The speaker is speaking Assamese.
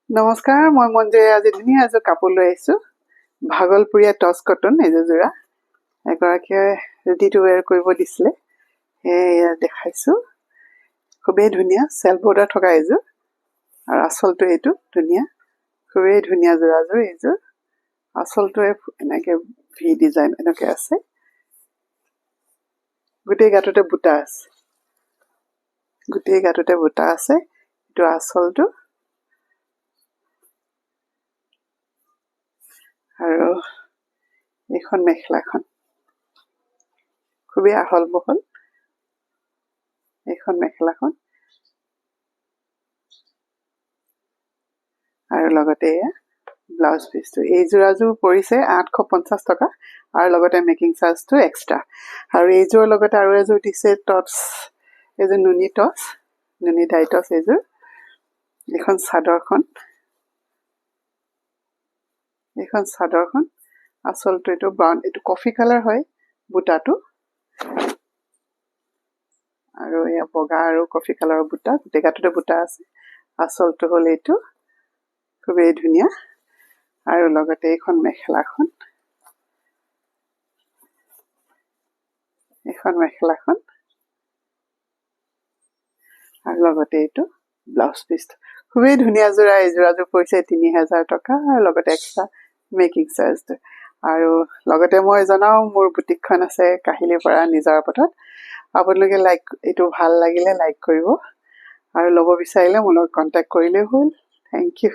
নমস্কাৰ, মই মঞ্জুৱে আজি ধুনীয়া এযোৰ কাপোৰ লৈ আহিছোঁ। ভাগলপুৰীয়া টচ কটন এযোৰ যোৰা। এগৰাকীয়ে ৰেডি টু ৱেৰ কৰিব দিছিলে, সেয়ে দেখাইছোঁ। খুবেই ধুনীয়া চেল্ফ বৰ্ডাৰ থকা এযোৰ, আৰু আঁচলটো এইটো ধুনীয়া, খুবেই ধুনীয়া যোৰাযোৰ এইযোৰ। আঁচলটোৱে এনেকৈ ভি ডিজাইন এনেকৈ আছে, গোটেই গাঁঠতে বুটা আছে, গোটেই গাঁঠতে বুটা আছে। এইটো আঁচলটো, আৰু এইখন মেখেলাখন খুবেই আহল বহল। এইখন মেখেলাখন, আৰু লগতে এয়া ব্লাউজ পিচটো। এই যোৰাযোৰ পৰিছে 850 টকা, আৰু লগতে মেকিং চাৰ্জটো এক্সট্ৰা। আৰু এইযোৰৰ লগতে আৰু এযোৰ দিছে টচ, এইযোৰ নুনি টচ, নুনি ডাই টচ এইযোৰ। এইখন চাদৰখন, আচলটো এইটো ব্ৰাউন, এইটো কফি কালাৰ হয় বুটাটো, আৰু এয়া বগা আৰু কফি কালাৰৰ বুটা, গোটেই গাঁঠতে বুটা আছে। আচলটো হ'ল এইটো, খুবেই ধুনীয়া। আৰু লগতে এইখন মেখেলাখন, আৰু লগতে এইটো ব্লাউজ পিচটো। খুবেই ধুনীয়া যোৰা। এই যোৰাযোৰ পৰিছে 3000 টকা, আৰু লগতে এক্সট্ৰা মেকিং চাৰ্জটো। আৰু লগতে মই জনাওঁ, মোৰ বুটিকখন আছে কাহিলীৰ পৰা নিজৰ পথত। আপোনালোকে এইটো ভাল লাগিলে লাইক কৰিব, আৰু ল'ব বিচাৰিলে মোৰ লগত কণ্টেক্ট কৰিলেই হ'ল। Thank U.